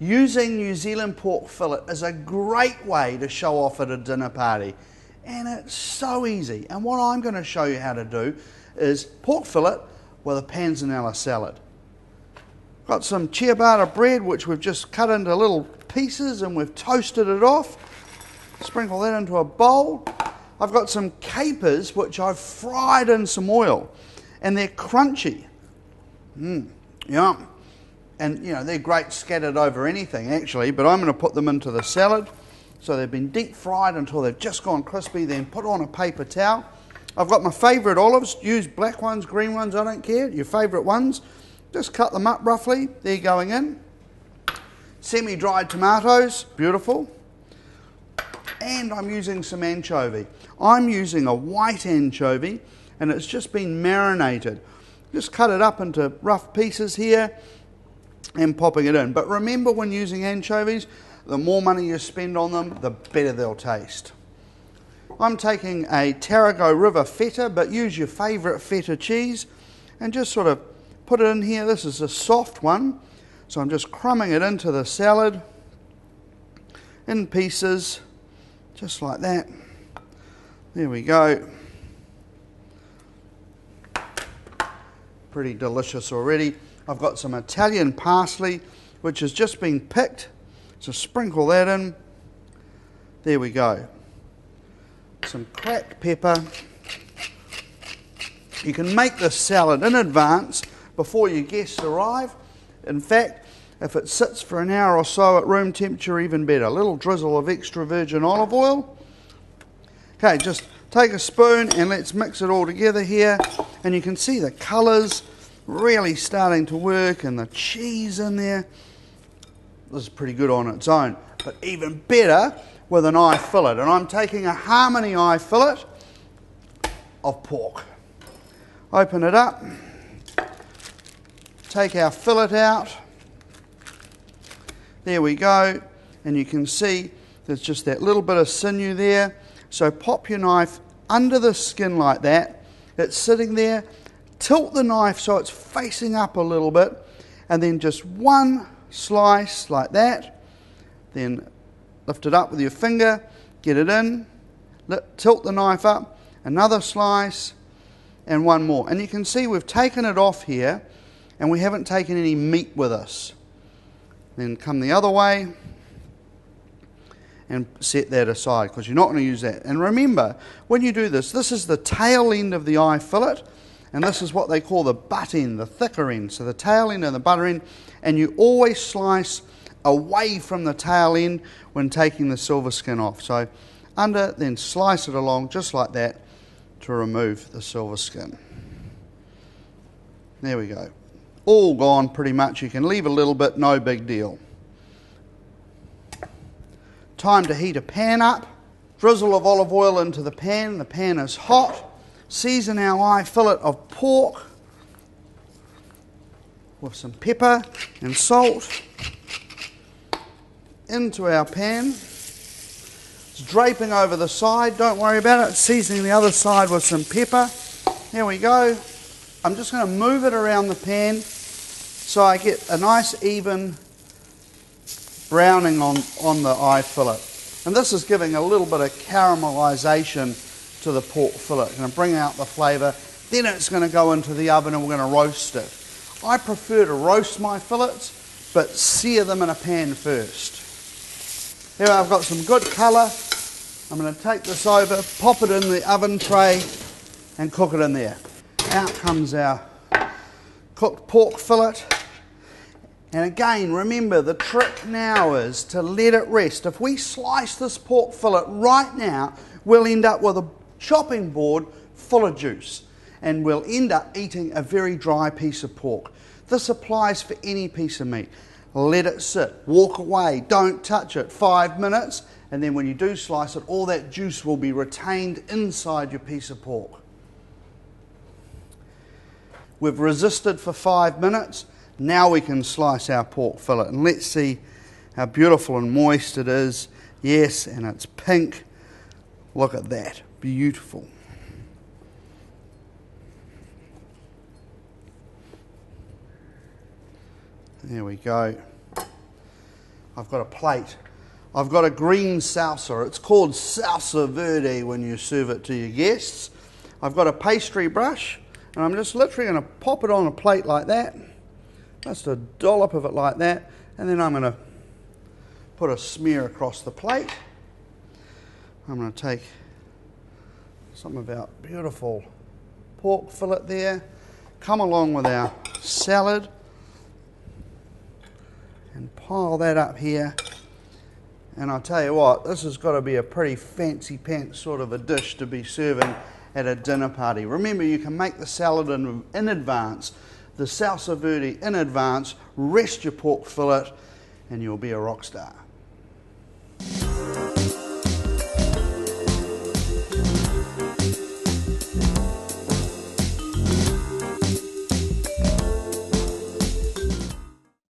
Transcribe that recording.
Using New Zealand pork fillet is a great way to show off at a dinner party, and it's so easy. And what I'm going to show you how to do is pork fillet with a panzanella salad. Got some ciabatta bread which we've just cut into little pieces and we've toasted it off. Sprinkle that into a bowl. I've got some capers which I've fried in some oil, and they're crunchy. Yum. And you know, they're great scattered over anything actually, but I'm going to put them into the salad. So they've been deep fried until they've just gone crispy, then put on a paper towel. I've got my favourite olives. Use black ones, green ones, I don't care, your favourite ones. Just cut them up roughly. They're going in. Semi-dried tomatoes, beautiful. And I'm using some anchovy. I'm using a white anchovy, and it's just been marinated. Just cut it up into rough pieces here and popping it in. But remember, when using anchovies, the more money you spend on them, the better they'll taste. I'm taking a Tarago River feta, but use your favourite feta cheese and just sort of put it in here. This is a soft one, so I'm just crumbing it into the salad in pieces, just like that. There we go. Pretty delicious already. I've got some Italian parsley, which has just been picked, so sprinkle that in. There we go. Some cracked pepper. You can make this salad in advance before your guests arrive. In fact, if it sits for an hour or so at room temperature, even better. A little drizzle of extra virgin olive oil. Okay, just take a spoon and let's mix it all together here. And you can see the colours really starting to work and the cheese in there. This is pretty good on its own, but even better with an eye fillet. And I'm taking a Harmony eye fillet of pork. Open it up. Take our fillet out. There we go. And you can see there's just that little bit of sinew there. So pop your knife under the skin like that. It's sitting there. Tilt the knife so it's facing up a little bit. And then just one slice like that. Then lift it up with your finger. Get it in. Tilt the knife up. Another slice. And one more. And you can see we've taken it off here. And we haven't taken any meat with us. Then come the other way and set that aside because you're not going to use that. And remember, when you do this, this is the tail end of the eye fillet, and this is what they call the butt end, the thicker end. So the tail end and the butter end, and you always slice away from the tail end when taking the silver skin off. So under, then slice it along just like that to remove the silver skin. There we go. All gone pretty much. You can leave a little bit, no big deal. Time to heat a pan up. Drizzle of olive oil into the pan. The pan is hot. Season our eye fillet of pork with some pepper and salt into our pan. It's draping over the side. Don't worry about it. Seasoning the other side with some pepper. There we go. I'm just going to move it around the pan so I get a nice even browning on the eye fillet. And this is giving a little bit of caramelisation to the pork fillet. It's going to bring out the flavour. Then it's going to go into the oven and we're going to roast it. I prefer to roast my fillets, but sear them in a pan first. Here I've got some good colour. I'm going to take this over, pop it in the oven tray and cook it in there. Out comes our cooked pork fillet. And again, remember, the trick now is to let it rest. If we slice this pork fillet right now, we'll end up with a chopping board full of juice. And we'll end up eating a very dry piece of pork. This applies for any piece of meat. Let it sit. Walk away. Don't touch it. 5 minutes. And then when you do slice it, all that juice will be retained inside your piece of pork. We've resisted for 5 minutes. Now we can slice our pork fillet. And let's see how beautiful and moist it is. Yes, and it's pink. Look at that. Beautiful. There we go. I've got a plate. I've got a green salsa. It's called salsa verde when you serve it to your guests. I've got a pastry brush, and I'm just literally going to pop it on a plate like that. Just a dollop of it like that, and then I'm going to put a smear across the plate. I'm going to take some of our beautiful pork fillet there, come along with our salad, and pile that up here. And I'll tell you what, this has got to be a pretty fancy pants sort of a dish to be serving at a dinner party. Remember, you can make the salad in advance, the salsa verde in advance, rest your pork fillet, and you'll be a rock star.